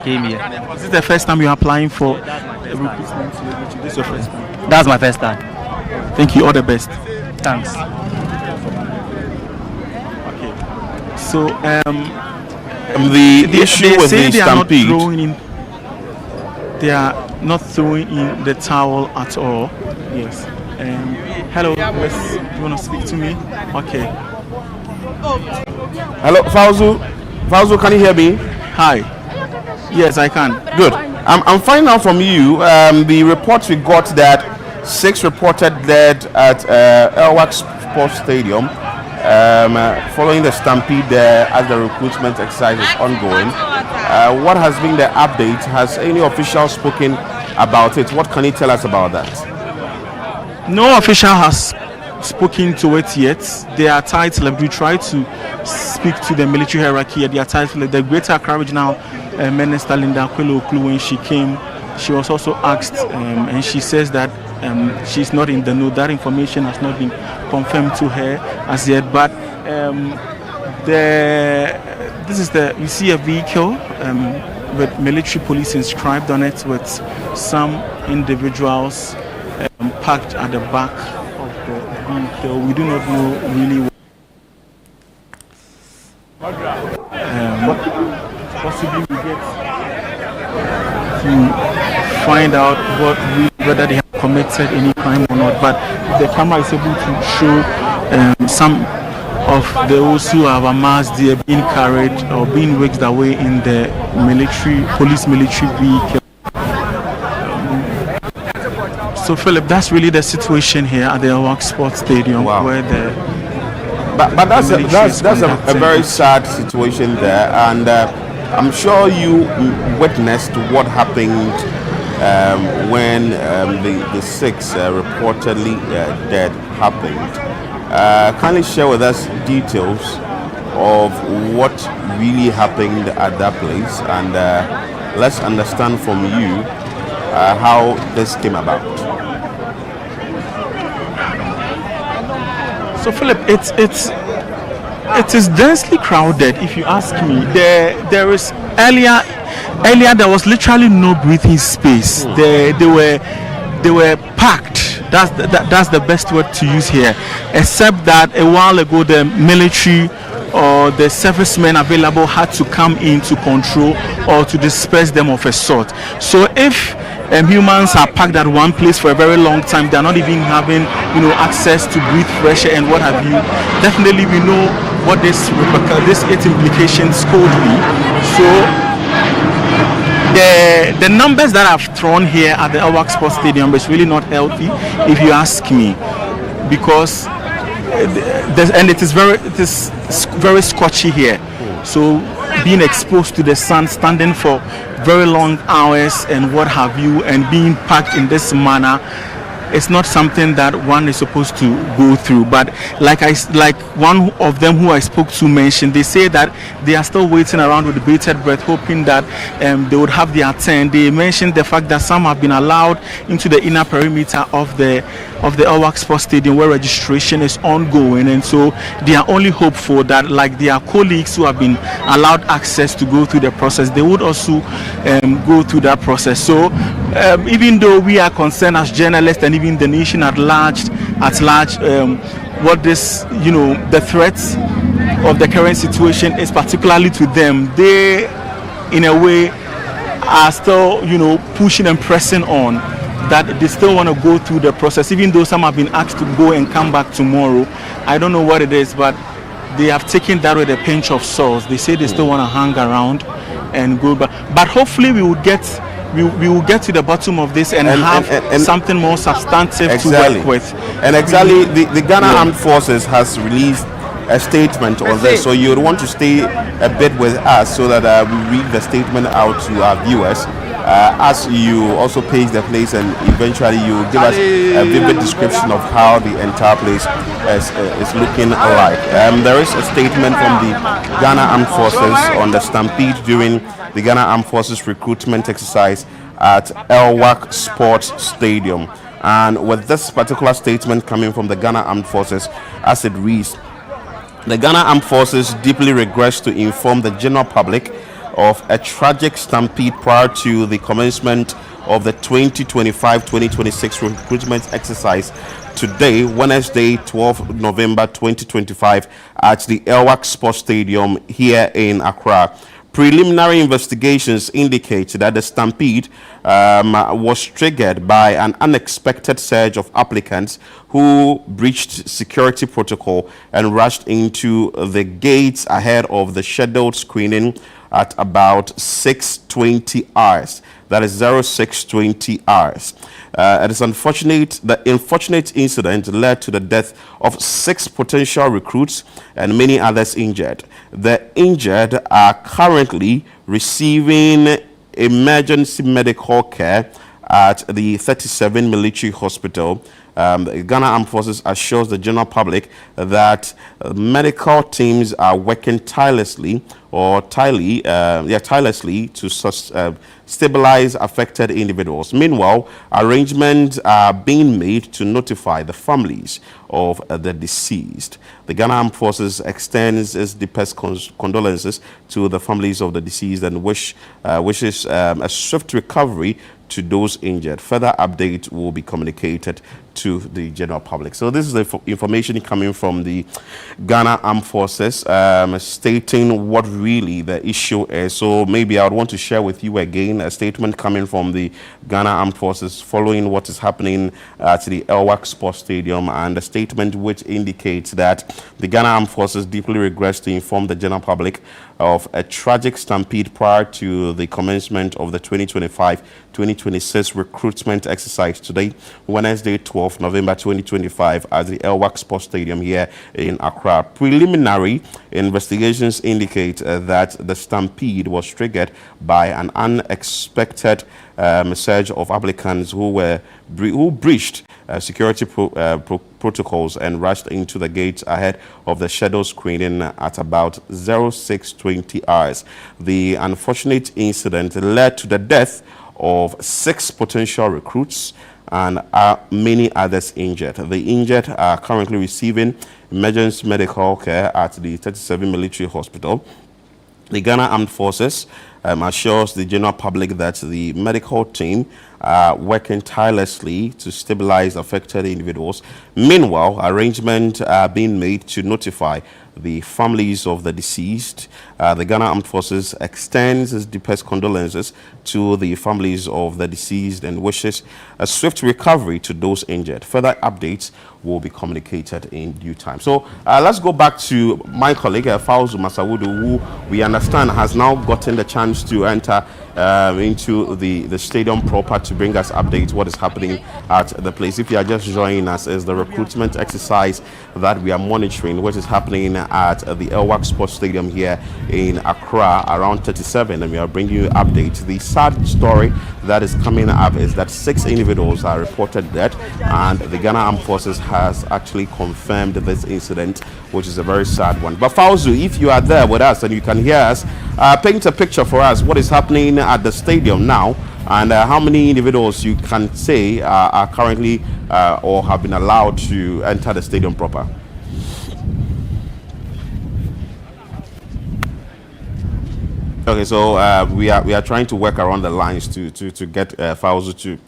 came here. Is this the first time you're applying for recruitment? This is your first time. That's my first time. Thank you. All the best. Thanks. Okay. So the issue with the stampede. They are not throwing in the towel at all. Yes. Hello. Yes. You want to speak to me? Okay. Hello, Fauzu. Fauzu, can you hear me? Hi. Yes, I can. Good. I'm finding out from you the reports we got that 6 reported dead at El-Wak Sports Stadium following the stampede there as the recruitment exercise is ongoing. What has been the update? Has any official spoken about it? What can you tell us about that? No official has spoken to it yet. They are titled. We try to speak to the military hierarchy. They are titled. The Greater Accra Regional Minister Linda Kwelo-Okulu, when she came, she was also asked, and she says that she's not in the know. That information has not been confirmed to her as yet. But you see a vehicle with military police inscribed on it, with some individuals parked at the back of the vehicle. We do not know really possibly we get to find out whether they have committed any crime or not. But the camera is able to show some of those who have amassed there being carried or being waked away in the police military vehicle. So Philip, that's really the situation here at the El-Wak Sports Stadium. Wow. Where the but that's a very sad situation there, and I'm sure you witnessed what happened when the 6 reportedly dead happened. Kindly share with us details of what really happened at that place, and let's understand from you how this came about. So Philip, it is densely crowded. If you ask me, there is earlier there was literally no breathing space. They were packed. That's the best word to use here. Except that a while ago the military or the servicemen available had to come in to control or to disperse them of a sort. So if humans are packed at one place for a very long time, they're not even having access to breathe fresh air and what have you. Definitely we know what this its implications could be. So the numbers that I've thrown here at the El-Wak Sports Stadium is really not healthy, if you ask me, because it is very scorchy here. So being exposed to the sun, standing for very long hours and what have you, and being packed in this manner, it's not something that one is supposed to go through. But like one of them who I spoke to mentioned, they say that they are still waiting around with bated breath, hoping that they would have their turn. They mentioned the fact that some have been allowed into the inner perimeter of the El-Wak Sports Stadium where registration is ongoing, and so they are only hopeful that, like their colleagues who have been allowed access to go through the process, they would also go through that process. So even though we are concerned as journalists and even the nation at large, what this, the threats of the current situation is particularly to them, they in a way are still, pushing and pressing on, that they still want to go through the process, even though some have been asked to go and come back tomorrow. I don't know what it is, but they have taken that with a pinch of salt. They say they still want to hang around and go back. But hopefully we will get to the bottom of this and have something more substantive to work with. And exactly, the Ghana Armed Forces has released a statement on this, so you would want to stay a bit with us so that we read the statement out to our viewers as you also page the place, and eventually you give us a vivid description of how the entire place is looking like. There is a statement from the Ghana Armed Forces on the stampede during the Ghana Armed Forces recruitment exercise at El-Wak Sports Stadium. And with this particular statement coming from the Ghana Armed Forces, as it reads, the Ghana Armed Forces deeply regrets to inform the general public of a tragic stampede prior to the commencement of the 2025-2026 recruitment exercise today, Wednesday, 12 November 2025, at the El-Wak Sports Stadium here in Accra. Preliminary investigations indicate that the stampede was triggered by an unexpected surge of applicants who breached security protocol and rushed into the gates ahead of the scheduled screening at about 6:20 hours. That is 06:20 hours. It is unfortunate. The unfortunate incident led to the death of 6 potential recruits and many others injured. The injured are currently receiving emergency medical care at the 37 military hospital. The Ghana Armed Forces assures the general public that medical teams are working tirelessly to stabilize affected individuals. Meanwhile, arrangements are being made to notify the families of the deceased. The Ghana Armed Forces extends its deepest condolences to the families of the deceased and wishes a swift recovery to those injured. Further update will be communicated to the general public. So this is the information coming from the Ghana Armed Forces, stating what really the issue is. So maybe I would want to share with you again a statement coming from the Ghana Armed Forces following what is happening at the El-Wak Sports Stadium, and a statement which indicates that the Ghana Armed Forces deeply regrets to inform the general public of a tragic stampede prior to the commencement of the 2025-2026 recruitment exercise today, Wednesday, 12 November 2025, at the El-Wak Sports Stadium here in Accra. Preliminary investigations indicate that the stampede was triggered by an unexpected surge of applicants who breached security protocols and rushed into the gates ahead of the scheduled screening at about 06:20 hours. The unfortunate incident led to the death of 6 potential recruits and many others injured. The injured are currently receiving emergency medical care at the 37 military hospital. The Ghana Armed Forces assures the general public that the medical team are working tirelessly to stabilize affected individuals. Meanwhile, arrangements are being made to notify the families of the deceased. The Ghana Armed Forces extends its deepest condolences to the families of the deceased and wishes a swift recovery to those injured. Further updates will be communicated in due time. So let's go back to my colleague, Fauzu Masawudu, who we understand has now gotten the chance to enter into the stadium proper to bring us updates what is happening at the place. If you are just joining us, is the recruitment exercise that we are monitoring, which is happening at the El-Wak Sports Stadium here in Accra around 37, and we are bringing you updates. The sad story that is coming up is that 6 individuals are reported dead, and the Ghana Armed Forces has actually confirmed this incident, which is a very sad one. But Fauzu, if you are there with us and you can hear us, paint a picture for us what is happening at the stadium now, and how many individuals you can say are currently or have been allowed to enter the stadium proper. Okay, so we are trying to work around the lines to get Fauzu to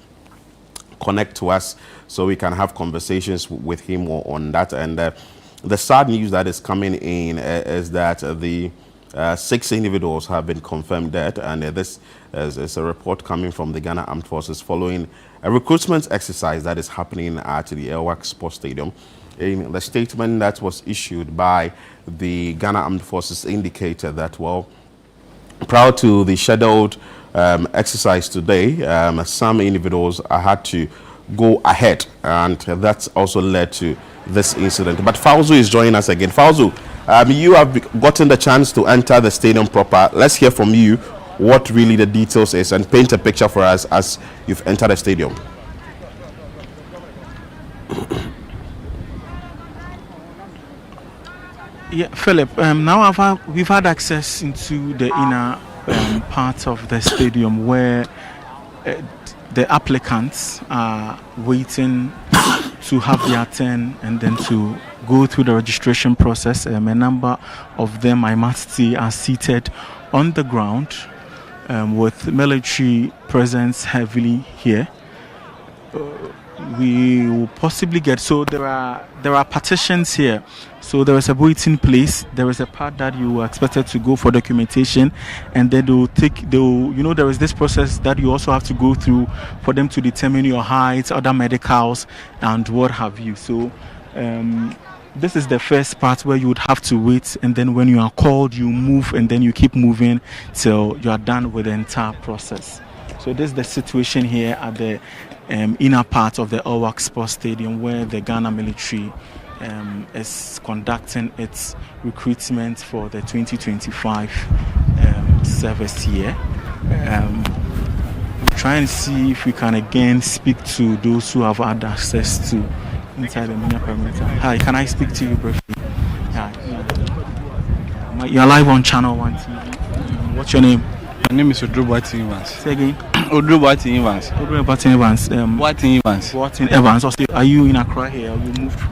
connect to us so we can have conversations with him on that. And the sad news that is coming in is that the 6 individuals have been confirmed dead, and this is a report coming from the Ghana Armed Forces following a recruitment exercise that is happening at the El-Wak Sports Stadium. In the statement that was issued by the Ghana Armed Forces indicated that, well, prior to the scheduled exercise today, some individuals had to go ahead, and that's also led to this incident. But Fauzu is joining us again. Fauzu, you have gotten the chance to enter the stadium proper. Let's hear from you what really the details is and paint a picture for us as you've entered the stadium. Yeah, Philip, now we've had access into the inner part of the stadium where the applicants are waiting to have their turn and then to go through the registration process. A number of them, I must say, are seated on the ground with military presence heavily here. We will possibly get, so there are partitions here. So there is a waiting place. There is a part that you are expected to go for documentation, and then there is this process that you also have to go through for them to determine your height, other medicals, and what have you. So this is the first part where you would have to wait, and then when you are called, you move, and then you keep moving till you are done with the entire process. So this is the situation here at the inner part of the El-Wak Sports Stadium, where the Ghana military is conducting its recruitment for the 2025 service year. Try and see if we can again speak to those who have had access to inside the media perimeter. Hi, can I speak to you briefly? Hi. You're live on Channel 1 TV. What's your name? My name is Odrobati Evans. Say again. Odrobati Evans. Odrobati Evans. Watson Evans. Watson Evans. Also, are you in Accra here?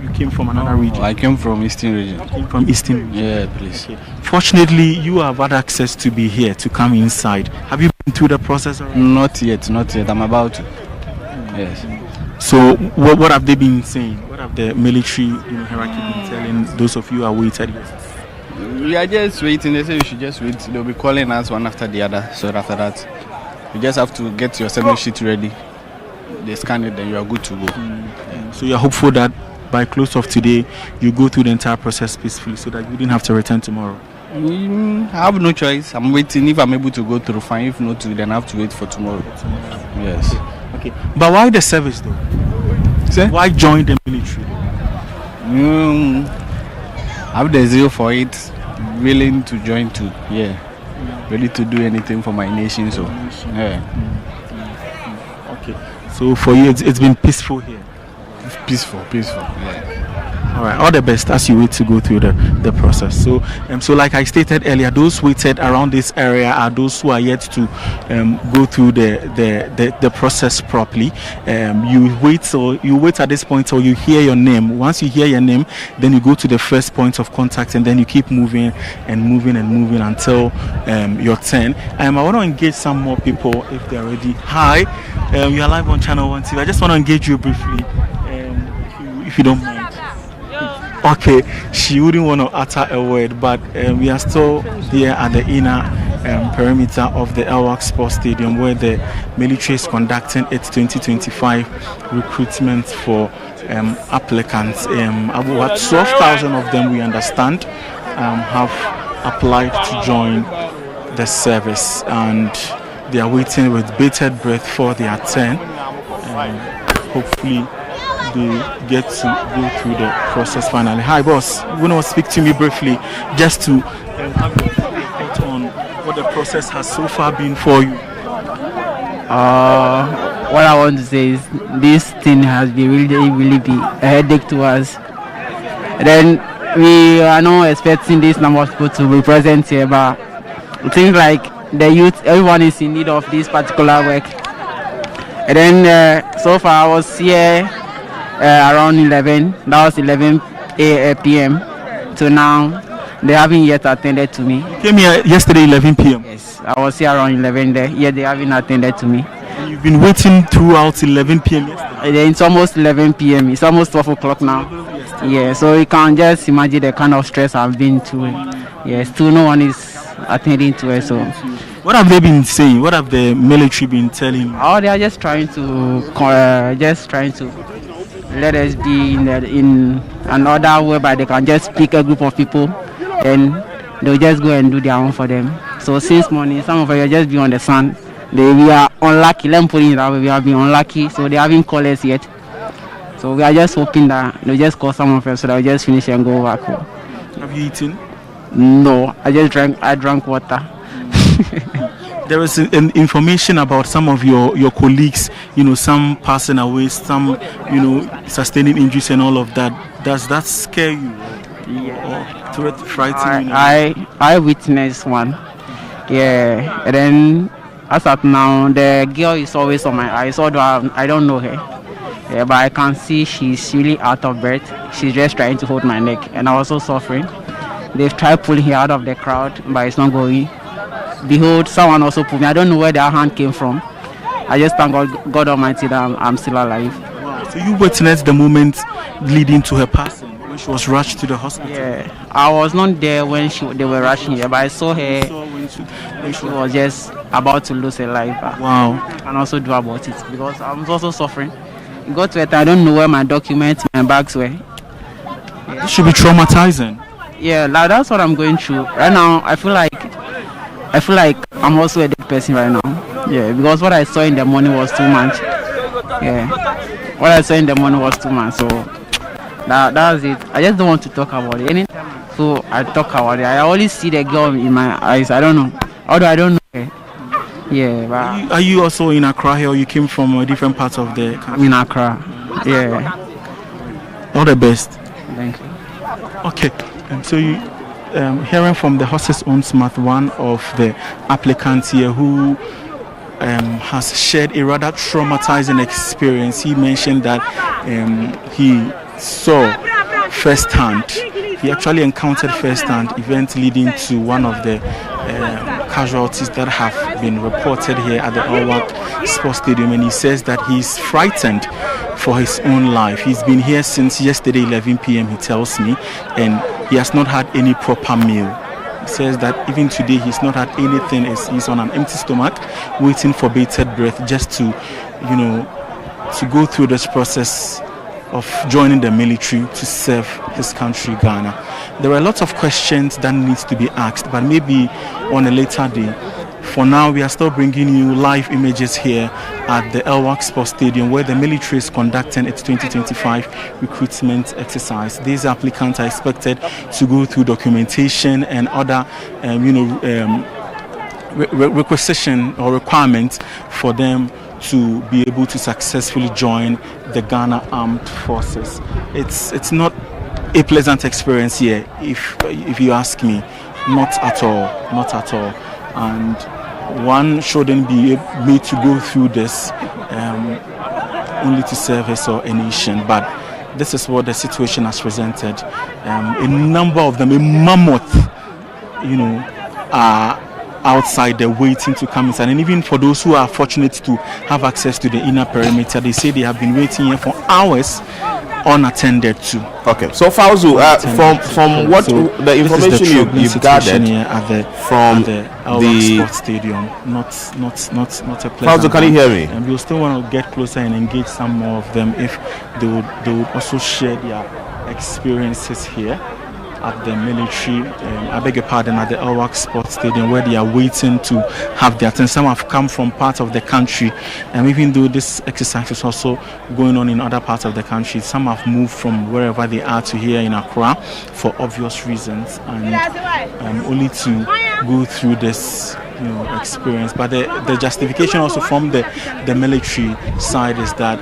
You came from another region? I came from Eastern region. You came from Eastern region? Yeah, please. Okay. Fortunately, you have had access to be here, to come inside. Have you been through the process already? Not yet. I'm about to. Yes. So, what have they been saying? What have the military hierarchy been telling those of you who are waiting here? We are just waiting. They say we should just wait. They'll be calling us one after the other. So after that, you just have to get your submit sheet ready. They scan it, then you are good to go. Yeah. So you're hopeful that by close of today, you go through the entire process peacefully, so that you didn't have to return tomorrow. I have no choice. I'm waiting. If I'm able to go through, fine. If not, then I have to wait for tomorrow. Yes. Okay. But why the service though? Say? Why join the military? I have the zeal for it, willing to join too. Yeah. Ready to do anything for my nation. So, yeah. Okay. So for you, it's been peaceful here. Peaceful. Yeah. All right, all the best as you wait to go through the process. So, so like I stated earlier, those waited around this area are those who are yet to go through the process properly. You wait at this point till you hear your name. Once you hear your name, then you go to the first point of contact, and then you keep moving until your turn. I want to engage some more people if they're ready. Hi, you are live on Channel 1 TV. I just want to engage you briefly, if you don't mind. Okay, she wouldn't want to utter a word, but we are still here at the inner perimeter of the El-Wak Sports Stadium, where the military is conducting its 2025 recruitment for applicants. About 12,000 of them, we understand, have applied to join the service, and they are waiting with bated breath for their turn. Hopefully they get to go through the process finally. Hi boss, you want to speak to me briefly just to have your thought on what the process has so far been for you? What I want to say is this thing has been really be a headache to us. And then we are not expecting this number of people to be present here, but it seems like the youth, everyone is in need of this particular work. And then so far I was here around 11, that was 11 p.m. to now. They haven't yet attended to me. You came here yesterday 11 p.m. Yes, I was here around 11 there. Yeah, they haven't attended to me. And you've been waiting throughout 11 p.m. yesterday? It's almost 11 p.m. It's almost 12 o'clock now. Yeah, so you can just imagine the kind of stress I've been through. Yeah, still no one is attending to it. So, what have they been saying? What have the military been telling you? Oh, they are just trying to let us be in an order whereby they can just pick a group of people and they'll just go and do their own for them. So since morning, some of us just be on the sun. We are unlucky. Let me put it that way. We have been unlucky, so they haven't called us yet. So we are just hoping that they'll just call some of us so that we just finish and go back home. Have you eaten? No, I drank water. There is information about some of your colleagues, some passing away, some, sustaining injuries and all of that. Does that scare you? Yeah. Or frighten you? I witnessed one. Yeah. And then as of now, the girl is always on my eyes. Although I don't know her. Yeah, but I can see she's really out of breath. She's just trying to hold my neck, and I'm also suffering. They've tried pulling her out of the crowd, but it's not going. behold, someone also put me. I don't know where their hand came from. I just thank God Almighty that I'm still alive. So you witnessed the moment leading to her passing when she was rushed to the hospital. Yeah, I was not there when they were rushing her, but I saw her when she was just about to lose her life. Wow. And also do about it because I was also suffering. It got to it, I don't know where my documents, my bags were. It should be traumatizing. Yeah, like that's what I'm going through right now. I feel like I'm also a dead person right now. Yeah, because what I saw in the morning was too much. Yeah, what I saw in the morning was too much. So that was it. I just don't want to talk about it. Anytime so I talk about it, I always see the girl in my eyes. I don't know. Although I don't know her. Yeah, but Are you also in Accra here, or you came from a different part of the country? I'm in Accra. Yeah. All the best. Thank you. Okay, so you hearing from the horse's own mouth, one of the applicants here who has shared a rather traumatizing experience. He mentioned that he saw firsthand. He actually encountered firsthand events leading to one of the casualties that have been reported here at the El-Wak Sports Stadium, and he says that he's frightened for his own life. He's been here since yesterday 11 p.m. he tells me, and he has not had any proper meal. He says that even today he's not had anything. He's on an empty stomach waiting for bated breath just to go through this process of joining the military to serve his country, Ghana. There are a lot of questions that needs to be asked, but maybe on a later day. For now, we are still bringing you live images here at the El-Wak Sports Stadium, where the military is conducting its 2025 recruitment exercise. These applicants are expected to go through documentation and other, requisition or requirements for them to be able to successfully join the Ghana Armed Forces. It's not a pleasant experience here, if you ask me. Not at all. And one shouldn't be made to go through this only to serve his or a nation. But this is what the situation has presented. A number of them, a mammoth, are outside there waiting to come inside. And even for those who are fortunate to have access to the inner perimeter, they say they have been waiting here for hours unattended to. Okay, so Fauzu, from what the information you've gathered from the sports stadium, not a pleasant. Fauzu, can you hear me? And we'll still want to get closer and engage some more of them if they would also share their experiences here at the military, I beg your pardon, at the El-Wak Sports Stadium, where they are waiting to have their turn. Some have come from parts of the country, and even though this exercise is also going on in other parts of the country, some have moved from wherever they are to here in Accra for obvious reasons, and only to go through this experience. But the justification also from the military side is that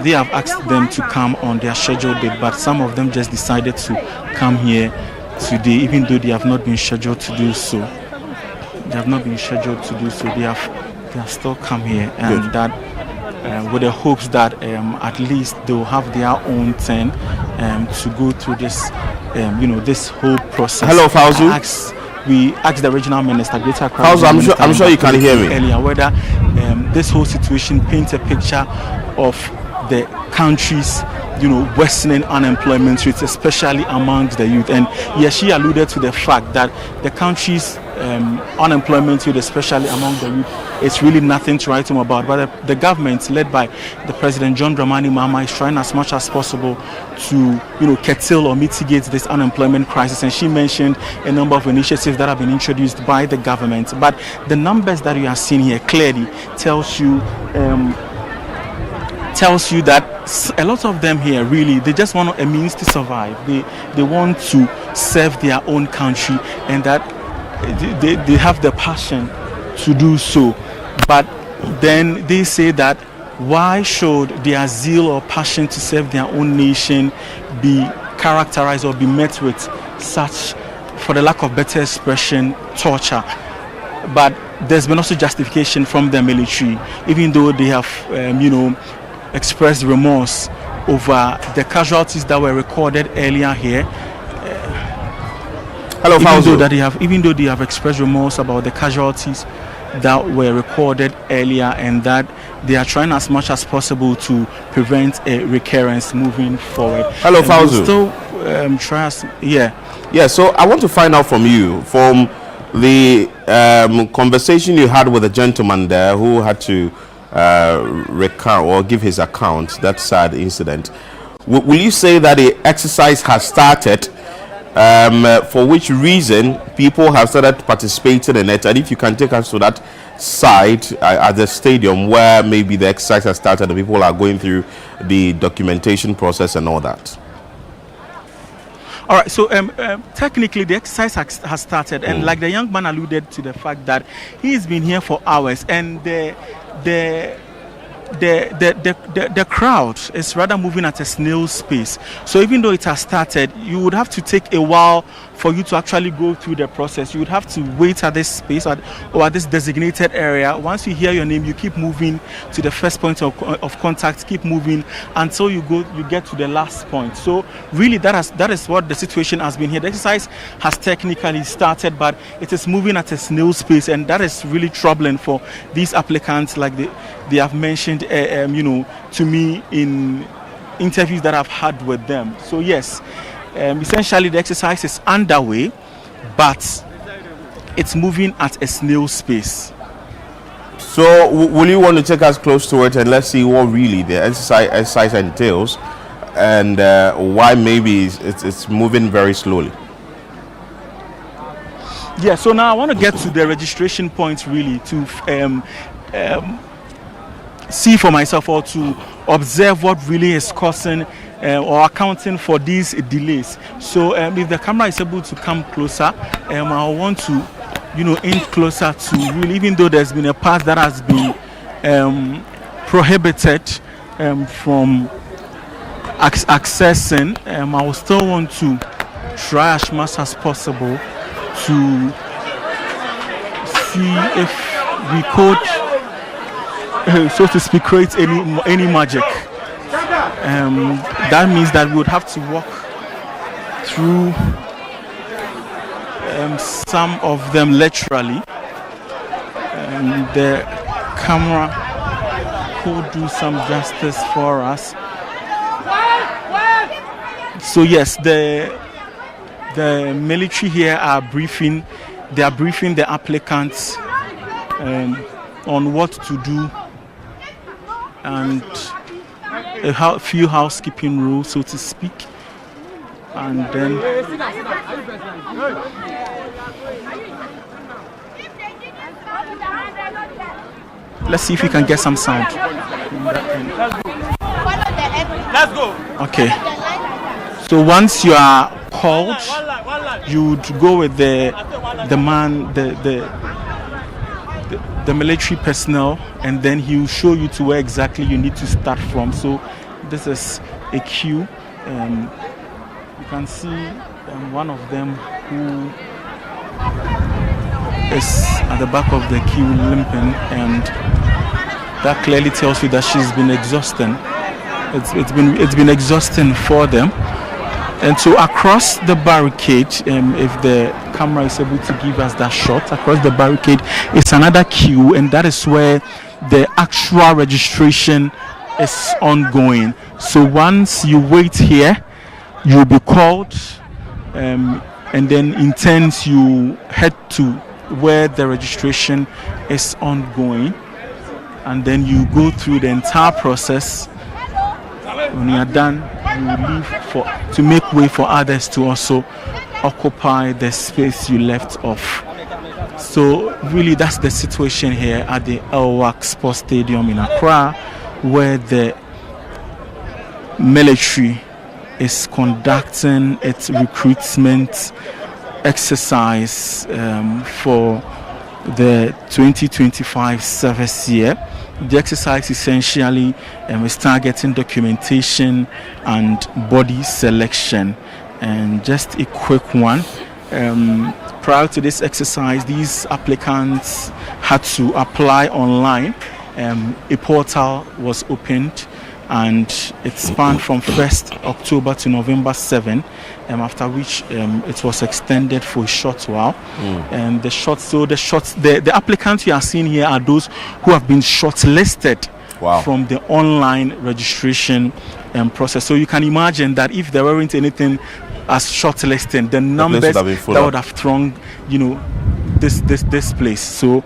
they have asked them to come on their scheduled date, but some of them just decided to come here today, even though they have not been scheduled to do so. They have still come here, and Good. that with the hopes that at least they will have their own turn to go through this, this whole process. Hello, Fauzu. We asked the regional minister, Greater Accra. Fauzu, I'm sure you can hear me. Earlier, whether this whole situation paints a picture of the country's, worsening unemployment rates, especially amongst the youth. And yes, she alluded to the fact that the country's unemployment rate, especially among the youth, it's really nothing to write home about. But the government, led by the President John Dramani Mahama, is trying as much as possible to, curtail or mitigate this unemployment crisis. And she mentioned a number of initiatives that have been introduced by the government. But the numbers that you are seeing here clearly tells you that a lot of them here really, they just want a means to survive. They want to serve their own country, and that they have the passion to do so. But then they say that why should their zeal or passion to serve their own nation be characterized or be met with such, for the lack of better expression, torture? But there's been also justification from the military, even though they have expressed remorse over the casualties that were recorded earlier here. Hello, even though they have expressed remorse about the casualties that were recorded earlier, and that they are trying as much as possible to prevent a recurrence moving forward. Hello, Fauzu. Still Yeah, so I want to find out from you, from the conversation you had with the gentleman there who had to recount or give his account, that sad incident. Will you say that the exercise has started, for which reason people have started participating in it? And if you can take us to that side at the stadium where maybe the exercise has started and people are going through the documentation process and all that. All right, so technically the exercise has started, and like the young man alluded to the fact that he's been here for hours, and the crowd is rather moving at a snail's pace. So even though it has started, you would have to take a while for you to actually go through the process. You would have to wait at this space or at this designated area. Once you hear your name, you keep moving to the first point of contact, keep moving until you get to the last point. So really that is what the situation has been here. The exercise has technically started, but it is moving at a snail's pace, and that is really troubling for these applicants, like they have mentioned to me in interviews that I've had with them. So yes, essentially the exercise is underway, but it's moving at a snail's pace. So will you want to take us close to it and let's see what really the exercise entails, and why maybe it's moving very slowly? Yeah, so now I want to get to the registration point really to see for myself, or to observe what really is causing or accounting for these delays. So if the camera is able to come closer, I want to in closer to really, even though there's been a path that has been prohibited from accessing, I will still want to try as much as possible to see if we could so to speak create any magic. That means that we would have to walk through some of them literally. The camera could do some justice for us. So yes, the military here are briefing. They are briefing the applicants on what to do, and a few housekeeping rules, so to speak. And then let's see if we can get some sound. Let's go. Okay. So once you are called, you would go with the man, the military personnel, and then he will show you to where exactly you need to start from. So this is a queue. You can see one of them who is at the back of the queue limping, and that clearly tells you that she's been exhausting. It's been exhausting for them. And so across the barricade, if the camera is able to give us that shot, across the barricade is another queue, and that is where the actual registration is ongoing. So once you wait here, you'll be called, and then in turns you head to where the registration is ongoing, and then you go through the entire process. When you are done, you leave to make way for others to also occupy the space you left off. So really that's the situation here at the El-Wak Sports Stadium in Accra, where the military is conducting its recruitment exercise for the 2025 service year. The exercise essentially is targeting documentation and body selection. And just a quick one, prior to this exercise, these applicants had to apply online. A portal was opened, and it spanned from 1st October to November 7, after which it was extended for a short while. And the applicants you are seeing here are those who have been shortlisted from the online registration process. So you can imagine that if there weren't anything as shortlisting, the numbers that would have thronged, this place. So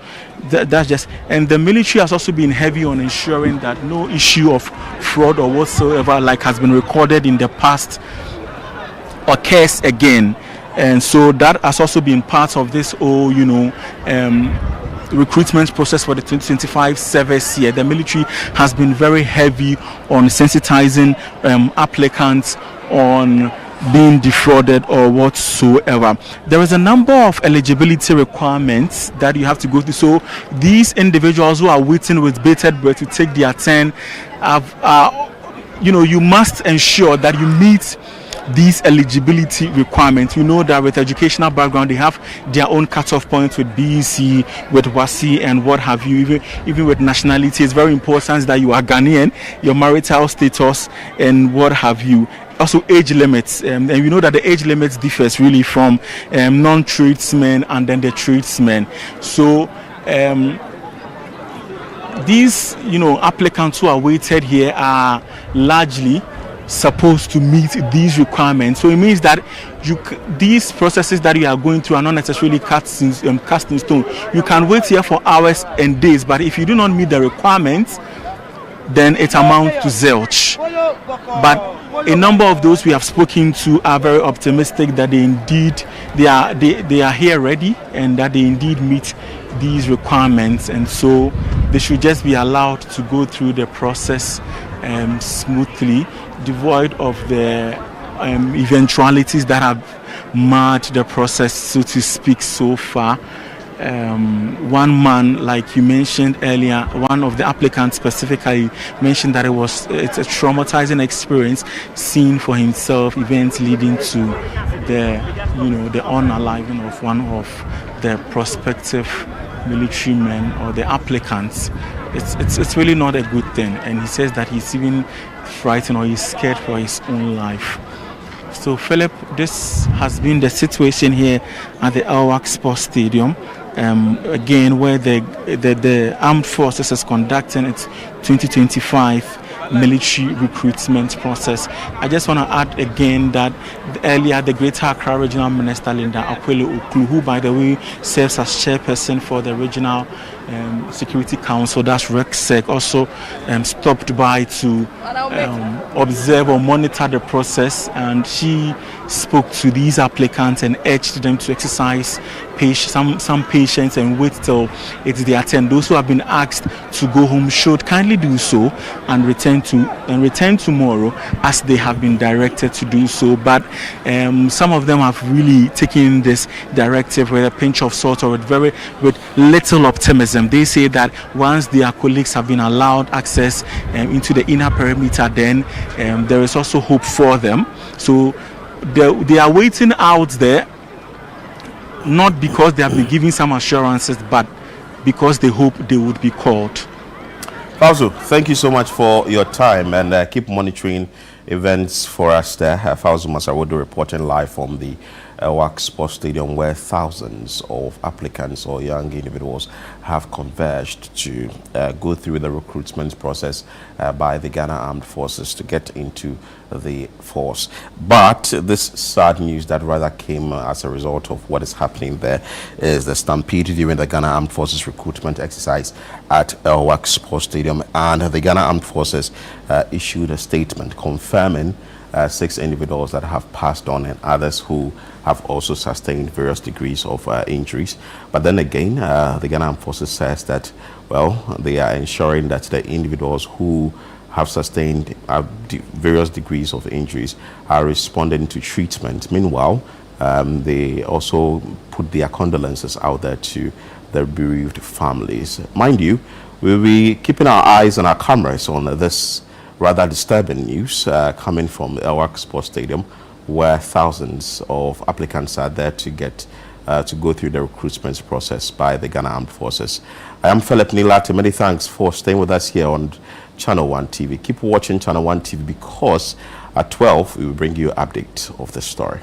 that's just, and the military has also been heavy on ensuring that no issue of fraud or whatsoever like has been recorded in the past occurs again. And so that has also been part of this whole recruitment process for the 2025 service year. The military has been very heavy on sensitizing applicants on being defrauded or whatsoever. There is a number of eligibility requirements that you have to go through. So these individuals who are waiting with bated breath to take their turn, you must ensure that you meet these eligibility requirements. You know that with educational background, they have their own cutoff points with BEC, with WASI, and what have you. Even with nationality, it's very important that you are Ghanaian, your marital status, and what have you. Also age limits, and we know that the age limits differs really from non-tradesmen and then the tradesmen. So these applicants who are weighted here are largely supposed to meet these requirements. So it means that these processes that you are going through are not necessarily cast in stone. You can wait here for hours and days, but if you do not meet the requirements, then it amounts to zilch. But a number of those we have spoken to are very optimistic that they are here ready and that they indeed meet these requirements, and so they should just be allowed to go through the process smoothly, devoid of the eventualities that have marred the process, so to speak, so far. One man, like you mentioned earlier, one of the applicants specifically mentioned that it's a traumatizing experience seeing for himself events leading to the unaliving of one of the prospective military men or the applicants. It's really not a good thing, and he says that he's even frightened or he's scared for his own life. So Philip, this has been the situation here at the El-Wak Sports Stadium. Again, where the Armed Forces is conducting its 2025 military recruitment process. I just want to add again that earlier the Greater Accra Regional Minister Linda Akwele-Oklu, who by the way serves as chairperson for the Regional Security Council, that's RECSEC, also stopped by to observe or monitor the process, and she spoke to these applicants and urged them to exercise some patience and wait till it's their turn. Those who have been asked to go home should kindly do so and return tomorrow as they have been directed to do so. But some of them have really taken this directive with a pinch of salt or with little optimism. They say that once their colleagues have been allowed access into the inner perimeter, then there is also hope for them. So they are waiting out there, not because they have been given some assurances, but because they hope they would be called. Fauzu, thank you so much for your time, and keep monitoring events for us there. Fauzu Masarodo reporting live from the El-Wak Sports Stadium, where thousands of applicants or young individuals have converged to go through the recruitment process by the Ghana Armed Forces to get into the force. But this sad news that rather came as a result of what is happening there is the stampede during the Ghana Armed Forces recruitment exercise at El-Wak Sports Stadium, and the Ghana Armed Forces issued a statement confirming 6 individuals that have passed on and others who have also sustained various degrees of injuries. But then again, the Ghana Armed Forces says that, well, they are ensuring that the individuals who have sustained various degrees of injuries are responding to treatment. Meanwhile, they also put their condolences out there to the bereaved families. Mind you, we'll be keeping our eyes and our cameras on this rather disturbing news coming from the El-Wak Sports Stadium, where thousands of applicants are there to get to go through the recruitment process by the Ghana Armed Forces. I am Philip Nilati. Many thanks for staying with us here on Channel 1 TV. Keep watching Channel 1 TV because at 12 we will bring you an update of the story.